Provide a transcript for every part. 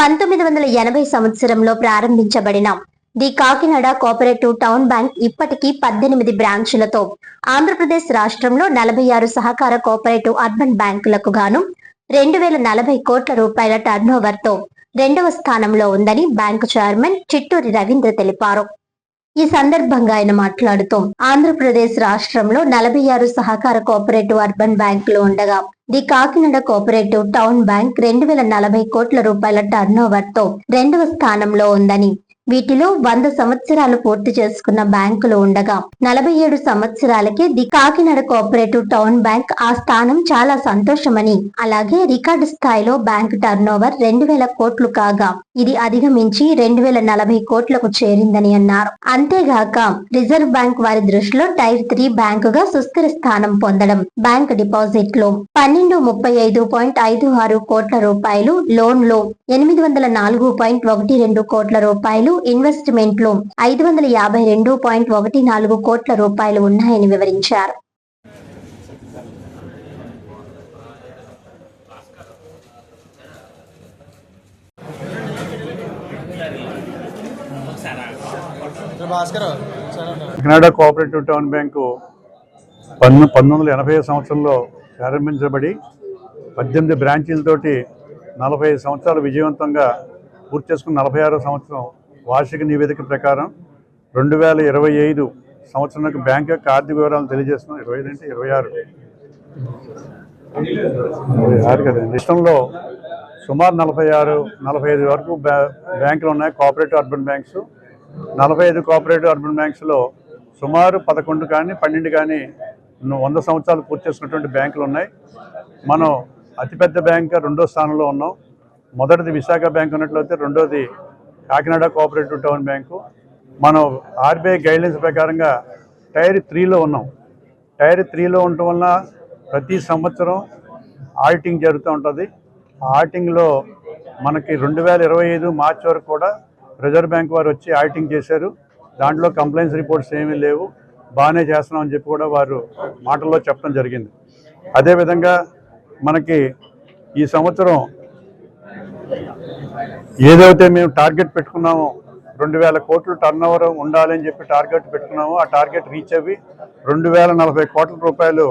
1980 సంవత్సరంలో ప్రారంభించబడిన the Kakinada cooperative town bank ఇప్పటికీ 18 బ్రాంచులతో ఆంధ్రప్రదేశ్ రాష్ట్రంలో 46 సహకార కోఆపరేటివ్ అర్బన్ బ్యాంకులకు గాను 2040 కోట్ల రూపాయల టర్నోవర్తో రెండవ స్థానంలో ఉందని బ్యాంకు చైర్మన్ చిట్టూరి రవీంద్ర తెలిపారు. ఈ సందర్భంగా ఆయన మాట్లాడుతూ ఆంధ్రప్రదేశ్ రాష్ట్రంలో 46 సహకార కోఆపరేటివ్ అర్బన్ బ్యాంకులు ఉండగా the Kakinada cooperative town bank 2040 కోట్ల రూపాయల టర్నోవర్ తో రెండవ స్థానంలో ఉందని, వీటిలో 100 సంవత్సరాలు పూర్తి చేసుకున్న బ్యాంకులు ఉండగా 47 సంవత్సరాలకే the Kakinada cooperative town bank ఆ స్థానం చాలా సంతోషమని, అలాగే రికార్డు స్థాయిలో బ్యాంక్ టర్నోవర్ 2000 కోట్లు కాగా ఇది అధిగమించి 2040 కోట్లకు చేరిందని అన్నారు. అంతేగాక రిజర్వ్ బ్యాంక్ వారి దృష్టిలో టైర్ 3 బ్యాంకుగా సుస్థిర స్థానం పొందడం, బ్యాంక్ డిపాజిట్లు 1235.56 కోట్ల రూపాయలు, లోన్లు 804.12 కోట్ల రూపాయలు, ఇన్వెస్ట్మెంట్లు 552.14 కోట్ల రూపాయలు ఉన్నాయని వివరించారు. కాకినాడ కోఆపరేటివ్ టౌన్ బ్యాంకు 1980 సంవత్సరంలో ప్రారంభించబడి 18 బ్రాంచీలతోటి 45 సంవత్సరాలు విజయవంతంగా పూర్తి చేసుకున్న 46వ సంవత్సరం వార్షిక నివేదిక ప్రకారం 2025 సంవత్సరానికి బ్యాంక్ యొక్క ఆర్థిక వివరాలను తెలియజేస్తున్నాం. 25 అంటే 26 కదండి. రాష్ట్రంలో సుమారు 45 వరకు బ్యాంకులు ఉన్నాయి. Cooperative urban banks 45 cooperative urban బ్యాంక్స్లో సుమారు 11 కానీ 12 కానీ 100 సంవత్సరాలు పూర్తి చేసుకున్నటువంటి బ్యాంకులు ఉన్నాయి. మనం అతిపెద్ద బ్యాంక్ రెండో స్థానంలో ఉన్నాం. మొదటిది విశాఖ బ్యాంక్ ఉన్నట్లయితే రెండోది కాకినాడ కోఆపరేటివ్ టౌన్ బ్యాంకు. మనం ఆర్బీఐ గైడ్లైన్స్ ప్రకారంగా టైర్ 3లో ఉన్నాం. టైర్ 3లో ఉండటం వలన ప్రతి సంవత్సరం ఆడిటింగ్ జరుగుతూ ఉంటుంది. ఆ ఆడిటింగ్లో మనకి 2025 మార్చి వరకు కూడా రిజర్వ్ బ్యాంక్ వారు వచ్చి ఆడిటింగ్ చేశారు. దాంట్లో కంప్లైంట్స్ రిపోర్ట్స్ ఏమీ లేవు, బాగానే చేస్తున్నామని చెప్పి కూడా వారు మాటల్లో చెప్పడం జరిగింది. అదేవిధంగా మనకి ఈ సంవత్సరం ఏదైతే మేము టార్గెట్ పెట్టుకున్నామో 2000 కోట్లు టర్న్ ఓవర్ ఉండాలని చెప్పి టార్గెట్ పెట్టుకున్నామో ఆ టార్గెట్ రీచ్ అవ్వి 2040 కోట్ల రూపాయలు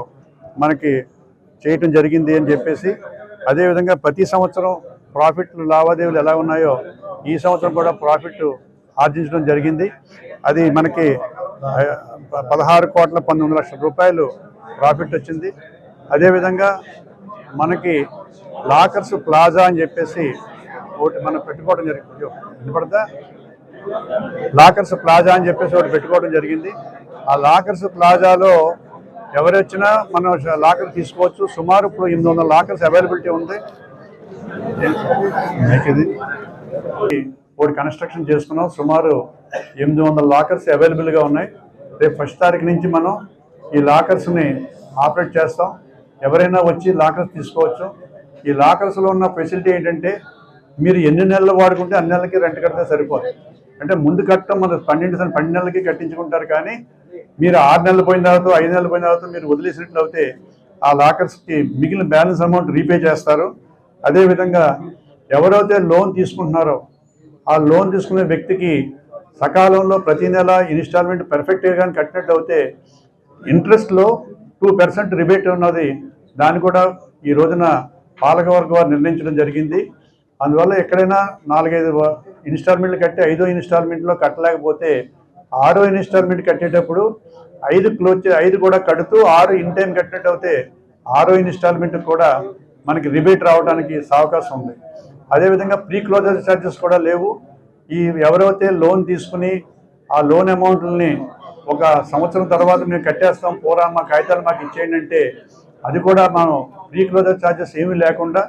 మనకి చేయటం జరిగింది అని చెప్పేసి, అదేవిధంగా ప్రతి సంవత్సరం ప్రాఫిట్లు లావాదేవీలు ఎలా ఉన్నాయో ఈ సంవత్సరం కూడా ప్రాఫిట్ ఆర్జించడం జరిగింది. అది మనకి 16.19 కోట్ల రూపాయలు ప్రాఫిట్ వచ్చింది. అదేవిధంగా మనకి లాకర్స్ ప్లాజా అని చెప్పేసి ఒకటి మనం పెట్టుకోవడం జరిగింది. వినపడతా? లాకర్స్ ప్లాజా అని చెప్పేసి ఒకటి పెట్టుకోవడం జరిగింది. ఆ లాకర్స్ ప్లాజాలో ఎవరు వచ్చినా మనం లాకర్ తీసుకోవచ్చు. సుమారు ఇప్పుడు 800 లాకర్స్ అవైలబిలిటీ ఉంది. ఒకటి కన్స్ట్రక్షన్ చేసుకున్నాం. సుమారు 800 లాకర్స్ అవైలబుల్గా ఉన్నాయి. రేపు 1వ తారీఖు నుంచి మనం ఈ లాకర్స్ని ఆపరేట్ చేస్తాం. ఎవరైనా వచ్చి లాకర్స్ తీసుకోవచ్చు. ఈ లాకర్స్లో ఉన్న ఫెసిలిటీ ఏంటంటే మీరు ఎన్ని నెలలు వాడుకుంటే అన్ని నెలలకి రెంట్ కడితే సరిపోదు. అంటే ముందు కట్టడం మన 12 నెలలకి కట్టించుకుంటారు. కానీ మీరు 6 నెలలు పోయిన తర్వాత 5 నెలలు పోయిన తర్వాత మీరు వదిలేసినట్లు అయితే ఆ లాకర్స్కి మిగిలిన బ్యాలెన్స్ అమౌంట్ రీపే చేస్తారు. అదేవిధంగా ఎవరైతే లోన్ తీసుకుంటున్నారో ఆ లోన్ తీసుకునే వ్యక్తికి సకాలంలో ప్రతి నెల ఇన్స్టాల్మెంట్ పర్ఫెక్ట్గా కానీ కట్టినట్టు అయితే ఇంట్రెస్ట్లో 2% రిబేట్ ఉన్నది. దాన్ని కూడా ఈ రోజున పాలకవర్గ వారు నిర్ణయించడం జరిగింది. అందువల్ల ఎక్కడైనా 4-5 ఇన్స్టాల్మెంట్లు కట్టి 5వ ఇన్స్టాల్మెంట్లో కట్టలేకపోతే 6వ ఇన్స్టాల్మెంట్ కట్టేటప్పుడు 5 కూడా కడుతూ 6 ఇన్ టైం కట్టినట్టు అయితే 6వ ఇన్స్టాల్మెంట్ కూడా మనకి రిబేట్ రావడానికి అవకాశం ఉంది. అదేవిధంగా ప్రీ క్లోజర్ ఛార్జెస్ కూడా లేవు. ఈ ఎవరైతే లోన్ తీసుకుని ఆ లోన్ అమౌంట్ని ఒక సంవత్సరం తర్వాత మేము కట్టేస్తాం, పోరా మా కాగితాలు మాకు ఇచ్చేయండి అంటే అది కూడా మనం ప్రీ క్లోజర్ ఛార్జెస్ ఏమీ లేకుండా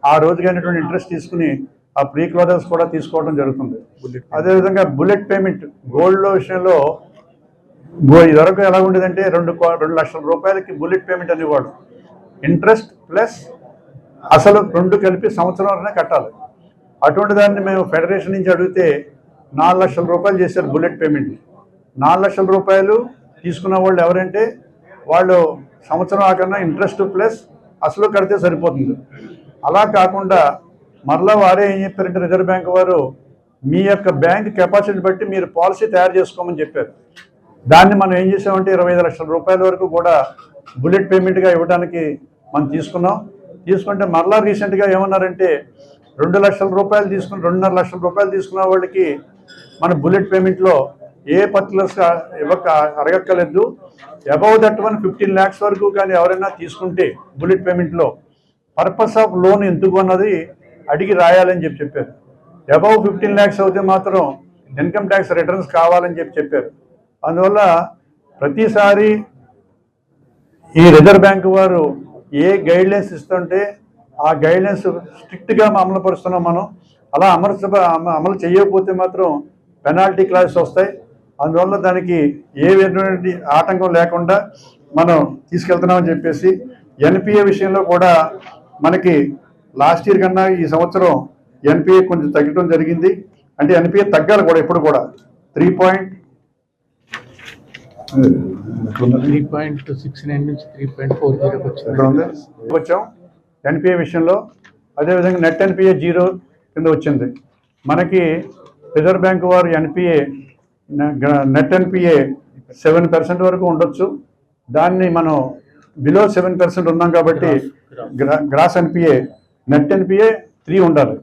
ఆ రోజుకైనటువంటి ఇంట్రెస్ట్ తీసుకుని ఆ ప్రీ క్లోజర్స్ కూడా తీసుకోవడం జరుగుతుంది. అదేవిధంగా బుల్లెట్ పేమెంట్ గోల్డ్ విషయంలో ఇదివరకు ఎలా ఉండేదంటే 2 లక్షల రూపాయలకి బుల్లెట్ పేమెంట్ అనేవాడు. ఇంట్రెస్ట్ ప్లస్ అసలు 2 కలిపి సంవత్సరంలోనే కట్టాలి. అటువంటి దాన్ని మేము ఫెడరేషన్ నుంచి అడిగితే 4 లక్షల రూపాయలు చేశారు బుల్లెట్ పేమెంట్. 4 లక్షల రూపాయలు తీసుకున్న వాళ్ళు ఎవరంటే వాళ్ళు సంవత్సరం ఆకన్నా ఇంట్రెస్ట్ ప్లస్ అసలు కడితే సరిపోతుంది. అలా కాకుండా మరలా వారే ఏం చెప్పారంటే రిజర్వ్ బ్యాంక్ వారు మీ యొక్క బ్యాంక్ కెపాసిటీ బట్టి మీరు పాలసీ తయారు చేసుకోమని చెప్పారు. దాన్ని మనం ఏం చేసామంటే 25 లక్షల రూపాయల వరకు కూడా బుల్లెట్ పేమెంట్గా ఇవ్వడానికి మనం తీసుకుంటే మరలా రీసెంట్గా ఏమన్నారంటే 2 లక్షల రూపాయలు 2.5 లక్షల రూపాయలు తీసుకున్న వాళ్ళకి మన బుల్లెట్ పేమెంట్లో ఏ పర్టికులర్స్ అడగక్కర్లేదు. అబౌవ్ దట్ 15 lakhs వరకు కానీ ఎవరైనా తీసుకుంటే బుల్లెట్ పేమెంట్లో పర్పస్ ఆఫ్ లోన్ ఎందుకు అన్నది అడిగి రాయాలని చెప్పారు. అబౌవ్ 15 lakhs అయితే మాత్రం ఇన్కమ్ ట్యాక్స్ రిటర్న్స్ కావాలని చెప్పారు. అందువల్ల ప్రతిసారి ఈ రిజర్వ్ బ్యాంక్ వారు ఏ గైడ్లైన్స్ ఇస్తుంటే ఆ గైడ్లైన్స్ స్ట్రిక్ట్గా అమలు పరుస్తున్నాం. మనం అలా అమలు చేయకపోతే మాత్రం పెనాల్టీ క్లాసెస్ వస్తాయి. అందువల్ల దానికి ఏ విధమైనటువంటి ఆటంకం లేకుండా మనం తీసుకెళ్తున్నామని చెప్పేసి ఎన్పిఏ విషయంలో కూడా మనకి లాస్ట్ ఇయర్ కన్నా ఈ సంవత్సరం ఎన్పిఏ కొంచెం తగ్గడం జరిగింది. అంటే ఎన్పిఏ తగ్గాలి కూడా ఇప్పుడు కూడా 3.69 నుంచి 3.40 వచ్చాం ఎన్పిఏ విషయంలో. అదేవిధంగా నెట్ ఎన్పిఏ 0 కింద వచ్చింది. మనకి రిజర్వ్ బ్యాంక్ వారు ఎన్పిఏ నెట్ ఎన్పిఏ 7% వరకు ఉండొచ్చు. దాన్ని మనం బిలో 7% ఉన్నాం కాబట్టి గ్రాస్ ఎన్పిఏ నెట్ ఎన్పిఏ 3 ఉండాలి.